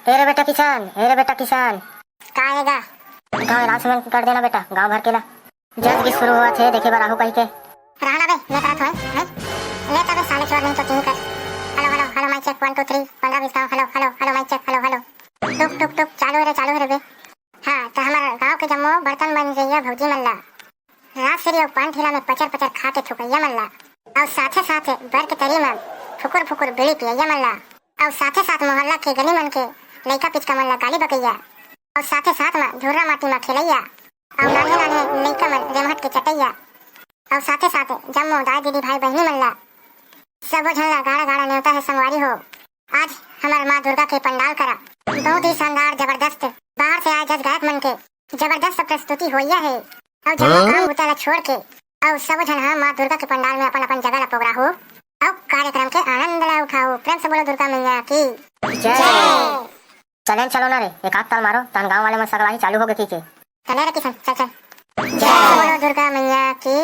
हे रे बेटा किसान, हे रे बेटा किसान। का आएगा? गाँव अनाउंसमेंट कर देना बेटा, गाँव भर के ला जज की शुरू हुआ थे देखे बार आहू कही के रहना बे ले करा थोए है ले तबे साले चोर नहीं तो तीन कर। Hello hello hello mic check 1 2 3 15 20 hello hello hello mic check hello hello टुक टुक टुक चालू है रे बे। हां तो हमारा गांव के जम्मो बर्तन बन गया भौजी मल्ला रात से और पान ठेला में पचर पचर खा के थुकैया मल्ला और साथे साथे बर के तरी में फुकुर फुकुर बीड़ी पियैया मल्ला और साथे साथ मोहल्ला के गली मन के लइका पिचका मल्ला गाली बकैया और साथे साथ में धुर्रा माटी में खेलैया और नाने नाने लइका मन रेमहट के चटैया और साथे साथे जम्मो दाई दीदी भाई बहनी मल्ला सब झल्ला गाड़ा गाड़ा न्योता है संगवारी हो। आज हमारे माँ दुर्गा के पंडाल करा बहुत ही शानदार जबरदस्त बाहर से आए जज गायक मन के जबरदस्त प्रस्तुति होइया है और जम्मो काम बुताला छोड़ के और सब झन माँ दुर्गा के पंडाल में अपन अपन जगह ला पोगरा हो और कार्यक्रम के आनंद ला उठाओ। प्रेम से बोलो दुर्गा मैया की जय। चलें चलो ना रे एक आध ताल मारो तन गाँव वाले में सगला ही चालू हो गए की चले रे किशन चल चल। जय बोलो दुर्गा मैया की।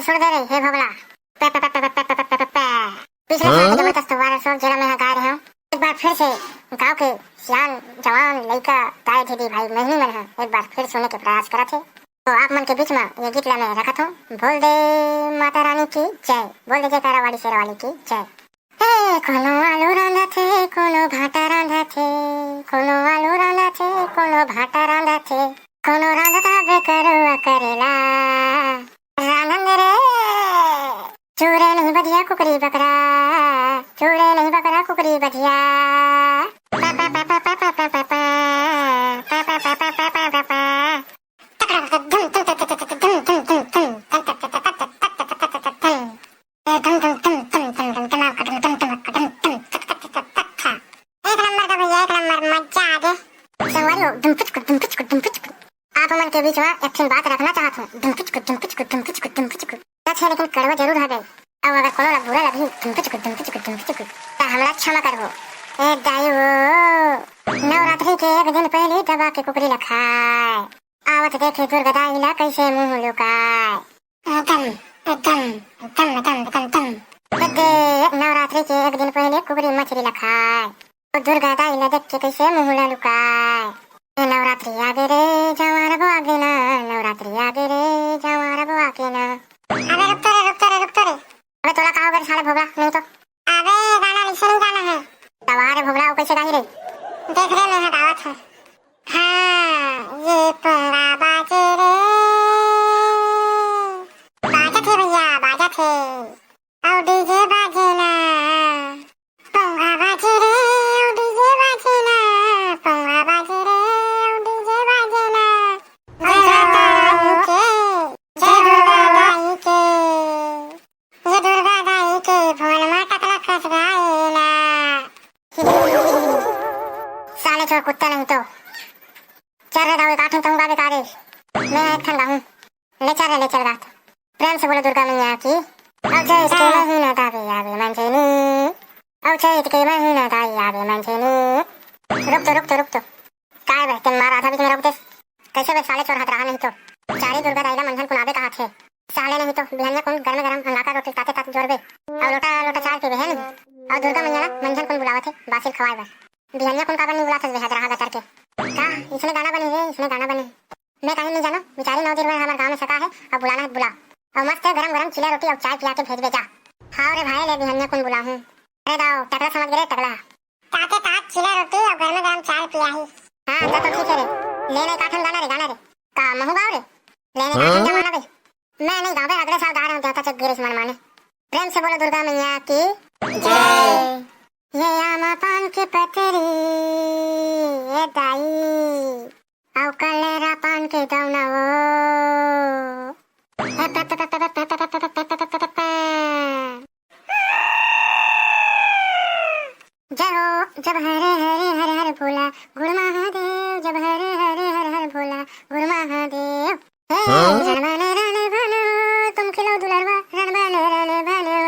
छोड़ दे रही हे भगला पिछले साल जब मैं तस्तवार सो जरा मैं गा रहा हूँ एक बार फिर से गांव के सियान जवान लड़का ताए दीदी भाई महीने मन है एक बार फिर सुनने के प्रयास करा थे तो आप मन के बीच में ये गीत ला मैं रखा था। बोल दे माता रानी की जय, बोल दे जयकारा वाली शेरा वाली की जय। कोनो आलू रांधा थे कोनो भाटा रांधा थे कोनो आलू रांधा थे कोनो भाटा रांधा थे कोनो रांधता बे करुआ करेला रानंद रे चूरे नहीं बजिया कुकरी बकरा चूरे नहीं बकरा कुकरी बजिया आप मन के बीच में एक बात रखना चाहता हूँ। लेकिन कड़वा जरूर है और अगर कोनो बुरा लगी तो हमरा क्षमा करबो। ए दाइयो नवरात्रि के एक दिन पहले दबा के कुकरी लखाए आवत देखे दुर्गा दाई ला कैसे मुंह लुकाए नवरात्रि के एक दिन पहले कुकरी मछली लखाए तो दुर्गा दाई ला देख के कैसे मुंह लुकाए। नवरात्रि आगे रे जवार बो आगे ना नवरात्रि आगे रे जवार बो आगे ना। अबे रुक तो रे अबे तोला कहाँ पर साले भोगला नहीं तो अबे गाना लिसन गाना है तवारे भोगला वो कैसे गा रही देख रहे मैं गावत है। हाँ ये परा बाजे रे बाजा थे भैया बाजा थे और डीजे बाजे ना पंगा बाजे रे और डीजे बाजे ना पंगा बाजे रे और डीजे बाजे ना साले चोर कुत्ता नहीं तो चल रहे दावे काठन कहूँगा बेकारे मैं एक ठंडा हूँ ले चल बात। प्रेम से बोलो दुर्गा मैया की अब जय इसके महीना दावे आवे मंजनी अब जय इसके महीना दाई आवे मंजनी। रुक तो काय बे तेन मारा था बीच में रोक दे कैसे बे साले चोर हाथ रहा नहीं तो चारी दुर्गा दाई ला मंजन कुनाबे कहा थे साले नहीं तो बिहनिया कौन गरम गरम अंगाका रोटी ताते जोरबे और लोटा चार पे बहन और दुर्गा मैया मंजन कौन बुलावा थे बासिल खवाए बस बिहनिया कौन काबर नहीं बुलाता बेहद रहा गतर के का इसने गाना बने मैं कहीं नहीं जाना बेचारी 9 दिन में हमारे गांव में सका है और बुलाना है बुला और मस्त है गरम गरम चिला रोटी और चाय पिला के भेज जा। हाँ रे भाई ले बिहनिया कौन बुला हूँ अरे दाओ टकला समझ गए टकला ताते तात चिला रोटी और गरम गरम चाय पिला ही। हाँ तो ठीक है रे लेने काठन गाना रे का महू गाँव रे लेने काठन जमाना बे मैं नहीं गाँव अगले साल गा रहा हूँ देवता चक गिरीश मन माने। प्रेम से बोलो दुर्गा मैया की जय। ये आमा पान के पतरी ये दाई आउ कलेरा पान के दौना वो जय हो जब हरे भोला गुड़ महादेव जब हरे भोला गुड़ महादेव रण बने तुम खिलो दुलरवा रण बने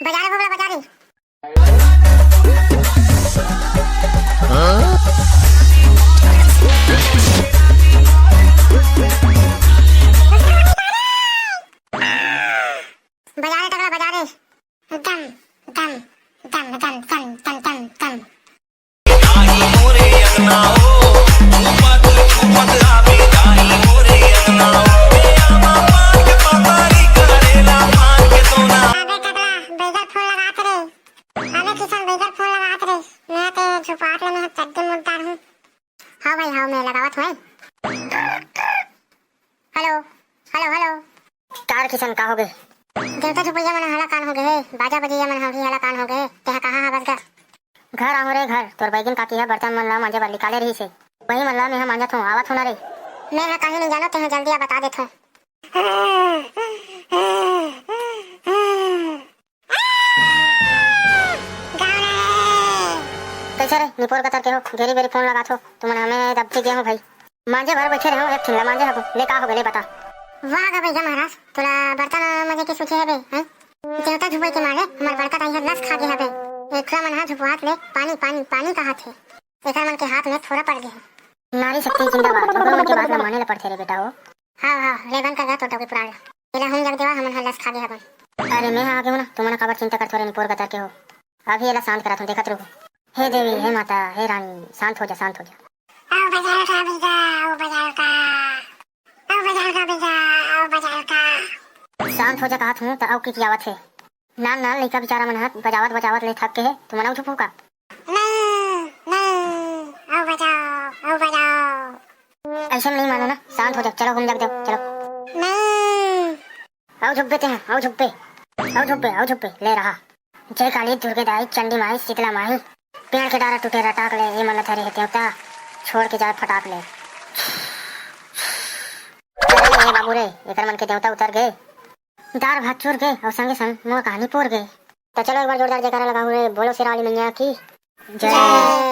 बजा रे भोला बजा रे। बजा रे टकला बजा रे। दम दम दम दम दम दम दम दम। अबे टकला बैगर फोन लगात रे। अबे किसान बैगर फोन लगात रे। मैं तो छुपात ले मैं चड्डी मुद्दार हूँ। हाँ भाई हाँ मैं लगावत हूँ। Hello hello hello. कार किसान का हो गए? देवता छुपैया मन हला कान हो गए। बाजा बजैया मन भी हला कान हो गए। तेहा कहाँ है बस का? घर आओ रे घर, तोर बैगन काकी है बर्तन मन ला मांजे बर निकाले रही से, वही मन ला मैं मांजत हूँ, आवत हूँ ना रे। मैं कहीं नहीं जानो तेहा जल्दी आ बता देता हूँ। कैसे रे निपोर कतर के हो? घेरी बेरी फोन लगा थो तुम हमें दब के गए हो भाई। मांजे भर बैठे रहो, एक ठिल्ला मांजे हबो ले का हो गए बता। वाह गा भैया महाराज तोला बर्तन मजे के सोचे है बे हैं? देवता छुपै के मारे हमार बड़का ताई लस खा गया है बे। एकरा मन हाथ छुपवात ले पानी पानी पानी का हाथ है। एकरा मन के हाथ में थोड़ा पड़ गया। नारी शक्ति जिंदाबाद, गुरु मन के बात ना माने ला पड़थे रे बेटा हो। हाँ हाँ ले बंद कर दा टोटो के पुराण एला हम जग देवा हमन हलस खा गया बन। अरे मैं आ गया हूँ ना, तुम काबर चिंता करते हो रे निपोर कतर के हो। अभी एला शांत करा तुम देखत रहो। हे देवी हे माता हे रानी शांत हो जा शांत हो जा। आओ बाजार का बेटा आओ बाजार का। आओ बाजार का बेटा आओ बाजार का। शांत हो जा कहत हूँ तो अब की आवत है। नाल नाल लइका बेचारा मन हाथ बजावत बजावत ले थक के है, तुम ना उठो का? नहीं नहीं आओ बजाओ आओ बजाओ। ऐसा नहीं मानो ना, शांत हो जा, चलो हम जग दो चलो। नहीं आओ झुब्बे ते हैं, आओ झुब्बे आओ झुब्बे ले रहा। जय काली दुर्गे दाई चंडी माई शीतला माई, पेड़ के डारा टूटे रटाक ले, ये मन थरे हेते होता छोड़ के जाए फटाक ले। अरे ये बाबू रे एकर मन के देवता उतर गए, दार भात चूर गए और संगे संग मोर कहानी पोर गए। तो चलो एक बार जोरदार जयकारा लगाओ रे, बोलो शेरा वाली मैया की जय।